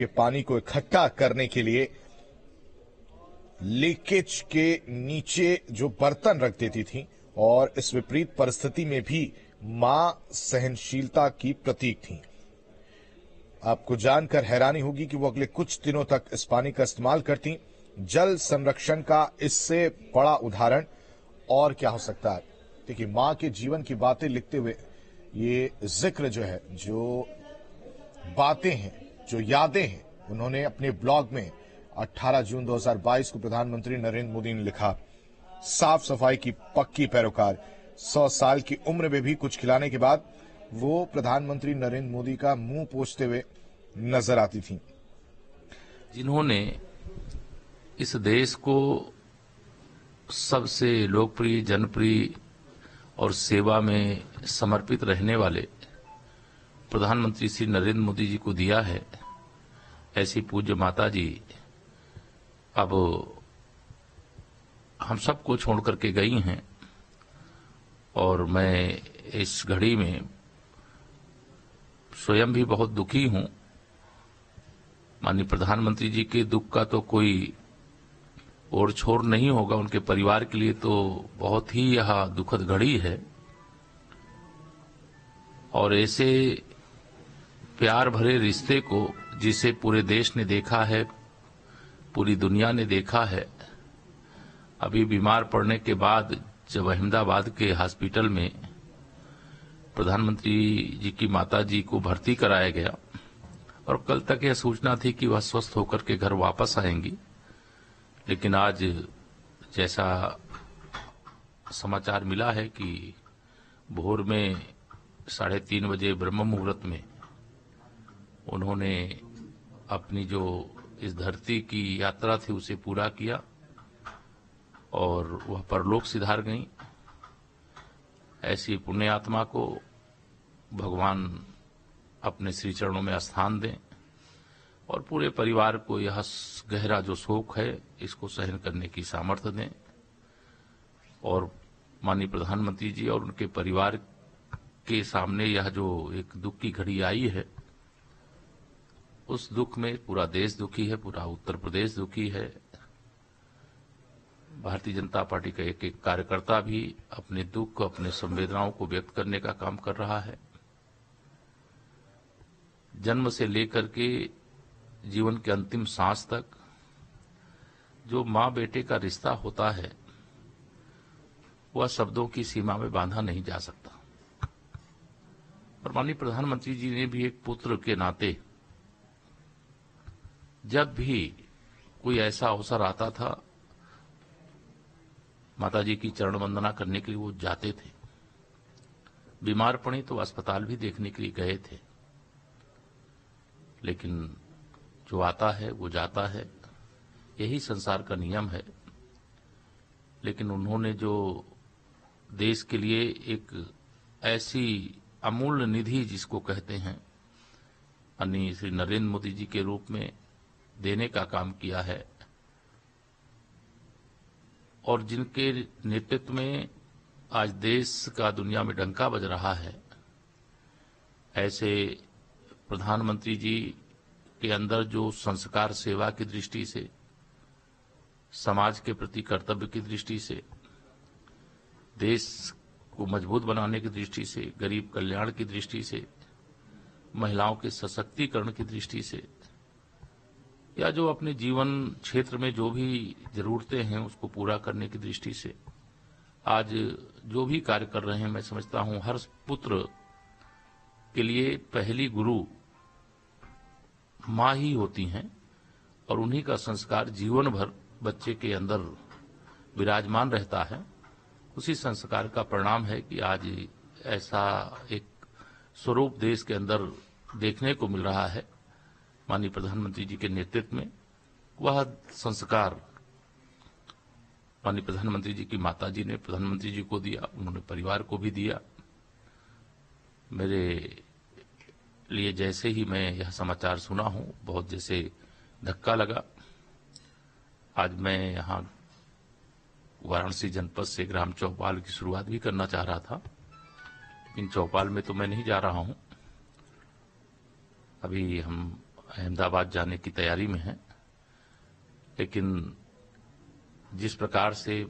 के पानी को इकट्ठा करने के लिए लीकेज के नीचे जो बर्तन रख देती थी और इस विपरीत परिस्थिति में भी मां सहनशीलता की प्रतीक थी। आपको जानकर हैरानी होगी कि वो अगले कुछ दिनों तक इस पानी का इस्तेमाल करती। जल संरक्षण का इससे बड़ा उदाहरण और क्या हो सकता है। देखिए, मां के जीवन की बातें लिखते हुए ये जिक्र जो है, जो बातें हैं, जो यादें हैं, उन्होंने अपने ब्लॉग में 18 जून 2022 को प्रधानमंत्री नरेंद्र मोदी ने लिखा। साफ सफाई की पक्की पैरोकार, 100 साल की उम्र में भी कुछ खिलाने के बाद वो प्रधानमंत्री नरेंद्र मोदी का मुंह पोंछते हुए नजर आती थी। जिन्होंने इस देश को सबसे लोकप्रिय, जनप्रिय और सेवा में समर्पित रहने वाले प्रधानमंत्री श्री नरेंद्र मोदी जी को दिया है, ऐसी पूज्य माता जी अब हम सबको छोड़ करके गई हैं। और मैं इस घड़ी में स्वयं भी बहुत दुखी हूं। माननीय प्रधानमंत्री जी के दुख का तो कोई और छोर नहीं होगा, उनके परिवार के लिए तो बहुत ही यह दुखद घड़ी है। और ऐसे प्यार भरे रिश्ते को जिसे पूरे देश ने देखा है, पूरी दुनिया ने देखा है, अभी बीमार पड़ने के बाद जब अहमदाबाद के हॉस्पिटल में प्रधानमंत्री जी की माता जी को भर्ती कराया गया और कल तक यह सूचना थी कि वह स्वस्थ होकर के घर वापस आएंगी, लेकिन आज जैसा समाचार मिला है कि भोर में 3:30 बजे ब्रह्म मुहूर्त में उन्होंने अपनी जो इस धरती की यात्रा थी उसे पूरा किया और वह परलोक सिधार गई। ऐसी पुण्य आत्मा को भगवान अपने श्री चरणों में स्थान दें और पूरे परिवार को यह गहरा जो शोक है इसको सहन करने की सामर्थ्य दें। और माननीय प्रधानमंत्री जी और उनके परिवार के सामने यह जो एक दुख की घड़ी आई है, उस दुख में पूरा देश दुखी है, पूरा उत्तर प्रदेश दुखी है। भारतीय जनता पार्टी का एक एक कार्यकर्ता भी अपने दुख, अपने संवेदनाओं को व्यक्त करने का काम कर रहा है। जन्म से लेकर के जीवन के अंतिम सांस तक जो मां बेटे का रिश्ता होता है वह शब्दों की सीमा में बांधा नहीं जा सकता। और माननीय प्रधानमंत्री जी ने भी एक पुत्र के नाते जब भी कोई ऐसा अवसर आता था, माताजी की चरण वंदना करने के लिए वो जाते थे। बीमार पड़ी तो अस्पताल भी देखने के लिए गए थे, लेकिन जो आता है वो जाता है, यही संसार का नियम है। लेकिन उन्होंने जो देश के लिए एक ऐसी अमूल्य निधि जिसको कहते हैं माननीय श्री नरेंद्र मोदी जी के रूप में देने का काम किया है और जिनके नेतृत्व में आज देश का दुनिया में डंका बज रहा है, ऐसे प्रधानमंत्री जी के अंदर जो संस्कार सेवा की दृष्टि से, समाज के प्रति कर्तव्य की दृष्टि से, देश को मजबूत बनाने की दृष्टि से, गरीब कल्याण की दृष्टि से, महिलाओं के सशक्तिकरण की दृष्टि से, या जो अपने जीवन क्षेत्र में जो भी जरूरतें हैं उसको पूरा करने की दृष्टि से आज जो भी कार्य कर रहे हैं, मैं समझता हूं हर पुत्र के लिए पहली गुरु मां ही होती हैं और उन्हीं का संस्कार जीवन भर बच्चे के अंदर विराजमान रहता है। उसी संस्कार का परिणाम है कि आज ऐसा एक स्वरूप देश के अंदर देखने को मिल रहा है। माननीय प्रधानमंत्री जी के नेतृत्व में वह संस्कार माननीय प्रधानमंत्री जी की माताजी ने प्रधानमंत्री जी को दिया, उन्होंने परिवार को भी दिया। मेरे लिए जैसे ही मैं यह समाचार सुना हूं, बहुत जैसे धक्का लगा। आज मैं यहां वाराणसी जनपद से ग्राम चौपाल की शुरुआत भी करना चाह रहा था, लेकिन चौपाल में तो मैं नहीं जा रहा हूं। अभी हम अहमदाबाद जाने की तैयारी में हैं, लेकिन जिस प्रकार से